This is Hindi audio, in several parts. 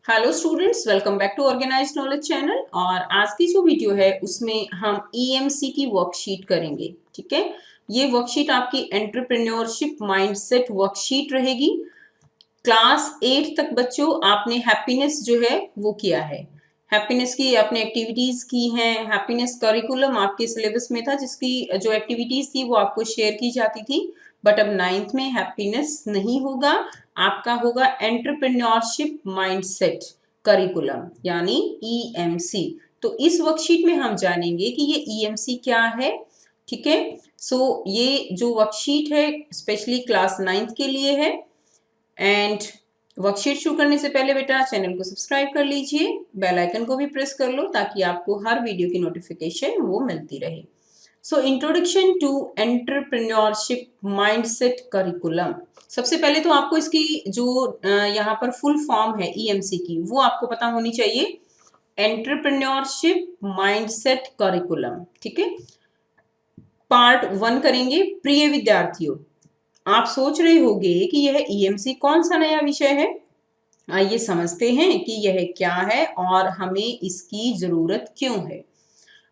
Hello students, welcome back to organize knowledge channel. और आज की जो वीडियो है उसमें हम ईएमसी की वर्कशीट करेंगे। ठीक है, ये वर्कशीट आपकी एंटरप्रेन्योरशिप माइंडसेट वर्कशीट रहेगी। क्लास 8 तक बच्चों आपने हैप्पीनेस जो है वो किया है, हैप्पीनेस की आपने एक्टिविटीज की हैं। हैप्पीनेस करिकुलम आपके सिलेबस में था, जिसकी जो एक्टिविटीज थी वो आपको शेयर की जाती थी। बट अब 9th में हैप्पीनेस नहीं होगा, आपका होगा एंटरप्रेन्योरशिप माइंडसेट करिकुलम यानी ईएमसी। तो इस वर्कशीट में हम जानेंगे कि ये ईएमसी क्या है। ठीक है, सो ये जो वर्कशीट है स्पेशली क्लास 9th के लिए है। एंड वर्कशीट शुरू करने से पहले बेटा चैनल को सब्सक्राइब कर लीजिए, बेल आइकन को भी प्रेस कर लो ताकि आपको हर वीडियो की नोटिफिकेशन वो मिलती रहे। So introduction to entrepreneurship mindset curriculum. सबसे पहले तो आपको इसकी जो यहाँ पर फुल फॉर्म है ईएमसी की वो आपको पता होनी चाहिए, एंटरप्रेन्योरशिप माइंडसेट करिकुलम। ठीक है, पार्ट 1 करेंगे। प्रिय विद्यार्थियों, आप सोच रहे होंगे कि यह ईएमसी कौन सा नया विषय है। आइए समझते हैं कि यह क्या है और हमें इसकी जरूरत क्यों है।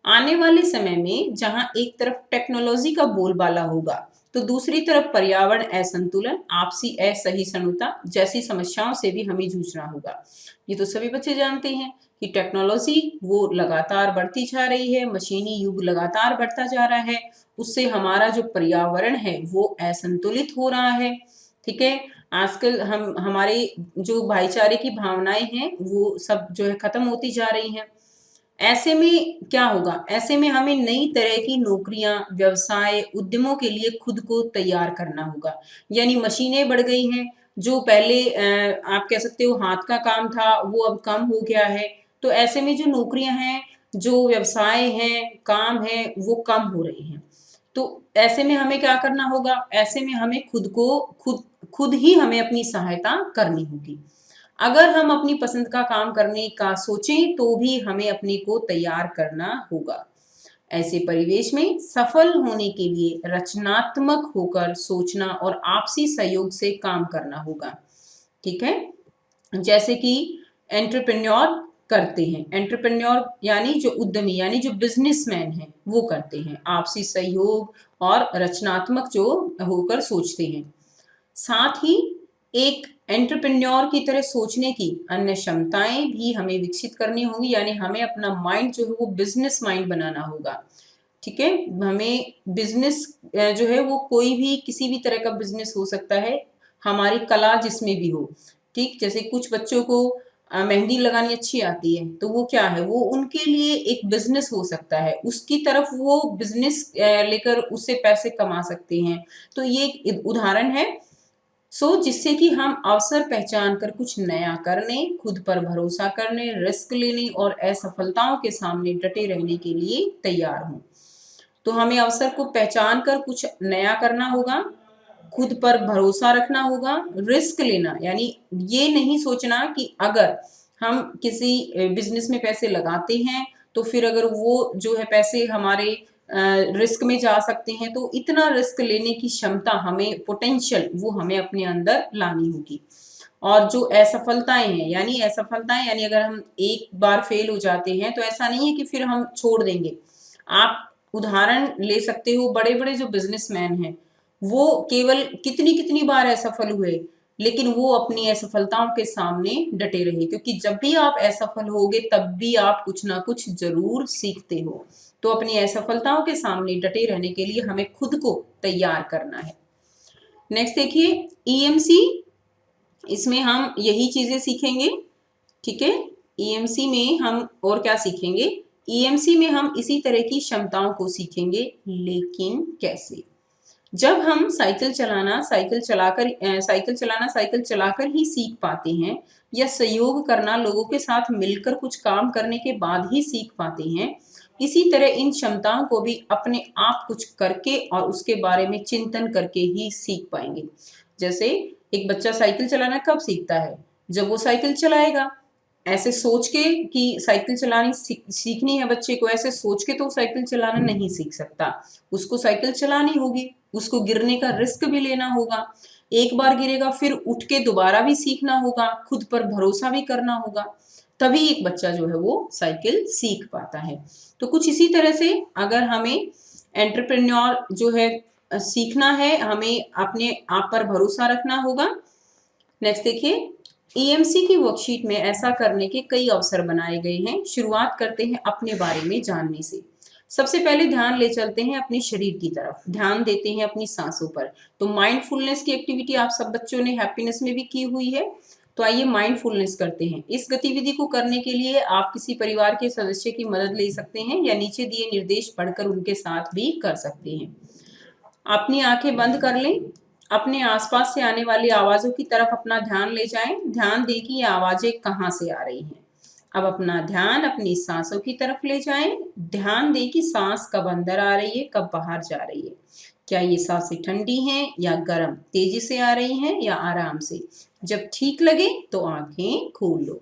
आने वाले समय में जहां एक तरफ टेक्नोलॉजी का बोलबाला होगा तो दूसरी तरफ पर्यावरण असंतुलन, आपसी असहिष्णुता जैसी समस्याओं से भी हमें जूझना होगा। ये तो सभी बच्चे जानते हैं कि टेक्नोलॉजी वो लगातार बढ़ती जा रही है, मशीनी युग लगातार बढ़ता जा रहा है, उससे हमारा जो पर्यावरण है वो असंतुलित हो रहा है। ठीक है, आजकल हम हमारे जो भाईचारे की भावनाएं हैं वो सब जो है खत्म होती जा रही हैं। ऐसे में क्या होगा, ऐसे में हमें नई तरह की नौकरियां, व्यवसाय, उद्यमों के लिए खुद को तैयार करना होगा। यानी मशीनें बढ़ गई हैं, जो पहले आप कह सकते हो हाथ का काम था वो अब कम हो गया है। तो ऐसे में जो नौकरियां हैं, जो व्यवसाय हैं, काम है वो कम हो रहे हैं। तो ऐसे में हमें क्या करना होगा, ऐसे में हमें खुद ही हमें अपनी सहायता करनी होगी। अगर हम अपनी पसंद का काम करने का सोचें तो भी हमें अपने को तैयार करना होगा। ऐसे परिवेश में सफल होने के लिए रचनात्मक होकर सोचना और आपसी सहयोग से काम करना होगा। ठीक है, जैसे कि एंटरप्रेन्योर करते हैं, एंटरप्रेन्योर यानी जो उद्यमी यानी जो बिजनेसमैन है वो करते हैं, आपसी सहयोग और रचनात्मक जो होकर सोचते हैं। साथ ही एक एंटरप्रेन्योर की तरह सोचने की अन्य क्षमताएं भी हमें विकसित करनी होंगी, यानी हमें अपना माइंड जो है वो बिजनेस माइंड बनाना होगा। ठीक है, हमें बिजनेस जो है वो कोई भी किसी भी तरह का बिजनेस हो सकता है, हमारी कला जिसमें भी हो। ठीक, जैसे कुछ बच्चों को मेहंदी लगानी अच्छी आती है तो वो क्या है, वो उनके लिए एक बिजनेस हो सकता है, उसकी तरफ वो बिजनेस लेकर उससे पैसे कमा सकते हैं। तो ये एक उदाहरण है। जिससे कि हम अवसर पहचान कर कुछ नया करने, खुद पर भरोसा करने, रिस्क लेने और असफलताओं के सामने डटे रहने के लिए तैयार हों। तो हमें अवसर को पहचान कर कुछ नया करना होगा, खुद पर भरोसा रखना होगा, रिस्क लेना यानी ये नहीं सोचना कि अगर हम किसी बिजनेस में पैसे लगाते हैं तो फिर अगर वो जो है पैसे हमारे रिस्क में जा सकते हैं, तो इतना रिस्क लेने की क्षमता हमें, पोटेंशियल वो हमें अपने अंदर लानी होगी। और जो असफलताएं हैं यानी अगर हम एक बार फेल हो जाते हैं तो ऐसा नहीं है कि फिर हम छोड़ देंगे। आप उदाहरण ले सकते हो, बड़े बड़े जो बिजनेसमैन हैं वो केवल कितनी कितनी बार असफल हुए, लेकिन वो अपनी असफलताओं के सामने डटे रहे, क्योंकि जब भी आप असफल होगे तब भी आप कुछ ना कुछ जरूर सीखते हो। तो अपनी असफलताओं के सामने डटे रहने के लिए हमें खुद को तैयार करना है। नेक्स्ट देखिए, ईएमसी, इसमें हम यही चीजें सीखेंगे। ठीक है, ईएमसी में हम और क्या सीखेंगे, ईएमसी में हम इसी तरह की क्षमताओं को सीखेंगे, लेकिन कैसे। जब हम साइकिल चलाकर ही सीख पाते हैं, या सहयोग करना, लोगों के साथ मिलकर कुछ काम करने के बाद ही सीख पाते हैं, इसी तरह इन क्षमताओं को भी अपने आप कुछ करके और उसके बारे में चिंतन करके ही सीख पाएंगे। जैसे एक बच्चा साइकिल चलाना कब सीखता है, जब वो साइकिल चलाएगा। ऐसे सोच के कि साइकिल चलानी सीखनी है बच्चे को, ऐसे सोच के तो साइकिल चलाना नहीं सीख सकता, उसको साइकिल चलानी होगी, उसको गिरने का रिस्क भी लेना होगा। एक बार गिरेगा फिर उठ के दोबारा भी सीखना होगा, खुद पर भरोसा भी करना होगा, तभी एक बच्चा जो है वो साइकिल सीख पाता है। तो कुछ इसी तरह से अगर हमें एंटरप्रेन्योर जो है सीखना है, हमें अपने आप पर भरोसा रखना होगा। नेक्स्ट देखिए, ईएमसी की वर्कशीट में ऐसा करने के कई अवसर बनाए गए हैं। शुरुआत करते हैं अपने बारे में जानने से। सबसे पहले ध्यान ले चलते हैं अपने शरीर की तरफ, ध्यान देते हैं अपनी सांसों पर। तो माइंडफुलनेस की एक्टिविटी आप सब बच्चों ने हैप्पीनेस में भी की हुई है, तो आइए माइंडफुलनेस करते हैं। इस गतिविधि को करने के लिए आप किसी परिवार के सदस्य की मदद ले सकते हैं या नीचे दिए निर्देश पढ़कर उनके साथ भी कर सकते हैं। अपनी आंखें बंद कर लें, अपने आसपास से आने वाली आवाजों की तरफ अपना ध्यान ले जाएं। ध्यान दें कि ये आवाजें कहाँ से आ रही हैं। अब अपना ध्यान अपनी सांसों की तरफ ले जाएं। ध्यान दें कि सांस कब अंदर आ रही है, कब बाहर जा रही है। क्या ये सांसें ठंडी हैं या गर्म, तेजी से आ रही हैं या आराम से। जब ठीक लगे तो आंखें खोल लो।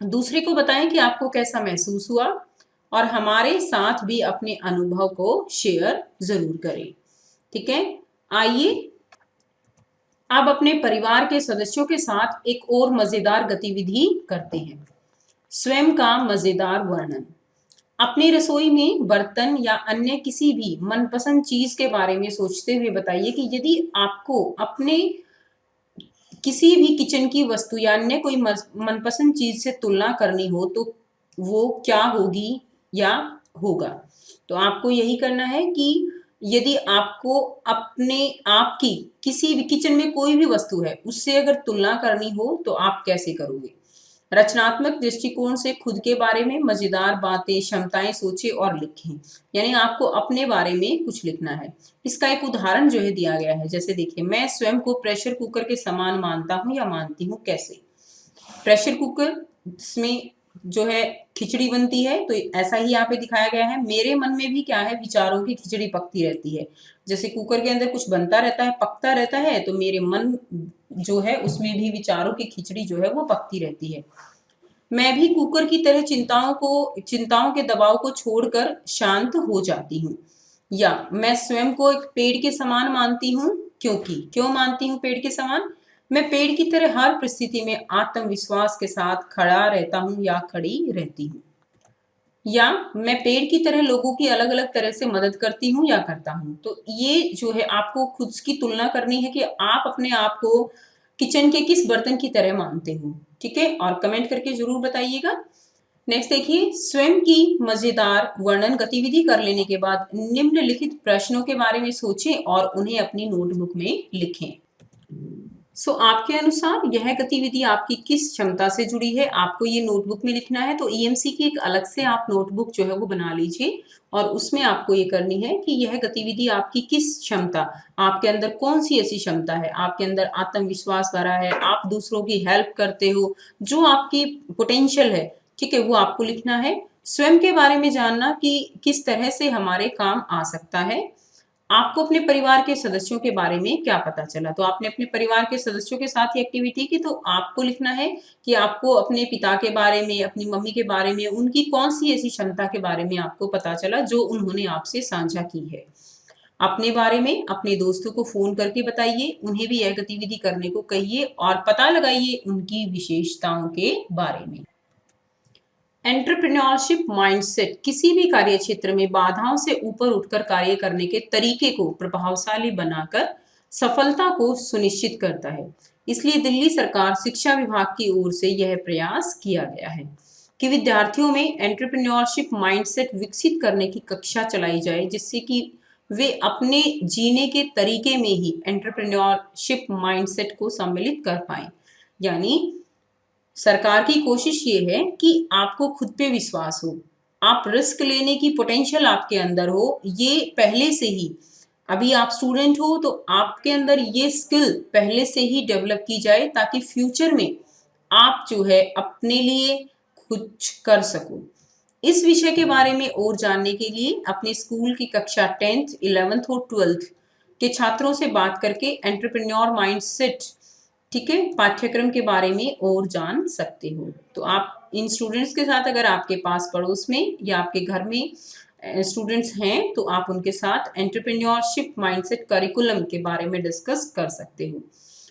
दूसरे को बताएं कि आपको कैसा महसूस हुआ और हमारे साथ भी अपने अनुभव को शेयर जरूर करें। ठीक है, आइए अब अपने परिवार के सदस्यों के साथ एक और मजेदार गतिविधि करते हैं। स्वयं का मजेदार वर्णन। अपनी रसोई में बर्तन या अन्य किसी भी मनपसंद चीज के बारे में सोचते हुए बताइए कि यदि आपको अपने किसी भी किचन की वस्तु या अन्य कोई मनपसंद चीज से तुलना करनी हो तो वो क्या होगी या होगा। तो आपको यही करना है कि यदि आपको अपने आप की किसी भी किचन में कोई भी वस्तु है उससे अगर तुलना करनी हो तो आप कैसे करोगे। रचनात्मक दृष्टिकोण से खुद के बारे में मजेदार बातें, क्षमताएं सोचें और लिखें। यानी आपको अपने बारे में कुछ लिखना है। इसका एक उदाहरण जो है दिया गया है, जैसे देखिए, मैं स्वयं को प्रेशर कुकर के समान मानता हूँ या मानती हूँ। कैसे? प्रेशर कुकर में जो है खिचड़ी बनती है, तो ऐसा ही यहाँ पे दिखाया गया है। मेरे मन में भी क्या है, विचारों की खिचड़ी पकती रहती है। जैसे कुकर के अंदर कुछ बनता रहता है, पकता रहता है, तो मेरे मन जो है उसमें भी विचारों की खिचड़ी जो है वो पकती रहती है। मैं भी कुकर की तरह चिंताओं के दबाव को छोड़कर शांत हो जाती हूँ। या मैं स्वयं को एक पेड़ के समान मानती हूँ, क्योंकि क्यों मानती हूँ पेड़ के समान? मैं पेड़ की तरह हर परिस्थिति में आत्मविश्वास के साथ खड़ा रहता हूँ या खड़ी रहती हूँ। या मैं पेड़ की तरह लोगों की अलग अलग तरह से मदद करती हूँ या करता हूँ। तो ये जो है आपको खुद की तुलना करनी है कि आप अपने आप को किचन के किस बर्तन की तरह मानते हो। ठीक है, और कमेंट करके जरूर बताइएगा। नेक्स्ट देखिए, स्वयं की मजेदार वर्णन गतिविधि कर लेने के बाद निम्नलिखित प्रश्नों के बारे में सोचें और उन्हें अपनी नोटबुक में लिखें। आपके अनुसार यह गतिविधि आपकी किस क्षमता से जुड़ी है, आपको ये नोटबुक में लिखना है। तो ईएमसी की एक अलग से आप नोटबुक जो है वो बना लीजिए और उसमें आपको ये करनी है कि यह गतिविधि आपकी किस क्षमता, आपके अंदर कौन सी ऐसी क्षमता है, आपके अंदर आत्मविश्वास भरा है, आप दूसरों की हेल्प करते हो, जो आपकी पोटेंशियल है, ठीक है, वो आपको लिखना है। स्वयं के बारे में जानना कि किस तरह से हमारे काम आ सकता है। आपको अपने परिवार के सदस्यों के बारे में क्या पता चला। तो आपने अपने परिवार के सदस्यों के साथ ये एक्टिविटी की, तो आपको लिखना है कि आपको अपने पिता के बारे में, अपनी मम्मी के बारे में, उनकी कौन सी ऐसी क्षमता के बारे में आपको पता चला जो उन्होंने आपसे साझा की है। अपने बारे में अपने दोस्तों को फोन करके बताइए, उन्हें भी यह गतिविधि करने को कहिए और पता लगाइए उनकी विशेषताओं के बारे में। एंटरप्रेन्योरशिप माइंडसेट किसी भी कार्य क्षेत्र में बाधाओं से ऊपर उठकर कार्य करने के तरीके को प्रभावशाली बनाकर सफलता को सुनिश्चित करता है। इसलिए दिल्ली सरकार शिक्षा विभाग की ओर से यह प्रयास किया गया है कि विद्यार्थियों में एंटरप्रेन्योरशिप माइंडसेट विकसित करने की कक्षा चलाई जाए, जिससे कि वे अपने जीने के तरीके में ही एंटरप्रेन्योरशिप माइंडसेट को सम्मिलित कर पाए। यानी सरकार की कोशिश ये है कि आपको खुद पे विश्वास हो, आप रिस्क लेने की पोटेंशियल आपके अंदर हो। ये पहले से ही, अभी आप स्टूडेंट हो तो आपके अंदर ये स्किल पहले से ही डेवलप की जाए, ताकि फ्यूचर में आप जो है अपने लिए कुछ कर सको। इस विषय के बारे में और जानने के लिए अपने स्कूल की कक्षा 10th, 11th और 12th के छात्रों से बात करके एंटरप्रेन्योर माइंडसेट, ठीक है, पाठ्यक्रम के बारे में और जान सकते हो। तो आप इन स्टूडेंट्स के साथ, अगर आपके पास पड़ोस में या आपके घर में स्टूडेंट्स हैं तो आप उनके साथ एंटरप्रेन्योरशिप माइंडसेट करिकुलम के बारे में डिस्कस कर सकते हो।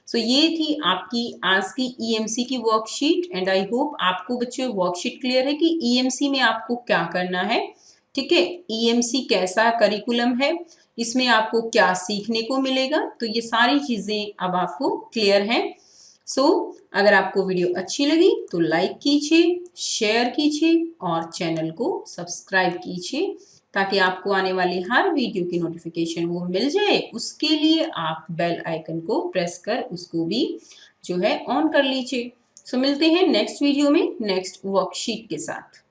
सो ये थी आपकी आज की ईएमसी की वर्कशीट एंड आई होप आपको बच्चों वर्कशीट क्लियर है कि ईएमसी में आपको क्या करना है। ठीक है, ईएमसी कैसा करिकुलम है, इसमें आपको क्या सीखने को मिलेगा, तो ये सारी चीजें अब आपको क्लियर हैं। सो अगर आपको वीडियो अच्छी लगी तो लाइक कीजिए, शेयर कीजिए और चैनल को सब्सक्राइब कीजिए ताकि आपको आने वाली हर वीडियो की नोटिफिकेशन वो मिल जाए। उसके लिए आप बेल आइकन को प्रेस कर उसको भी जो है ऑन कर लीजिए। सो मिलते हैं नेक्स्ट वीडियो में नेक्स्ट वर्कशीट के साथ।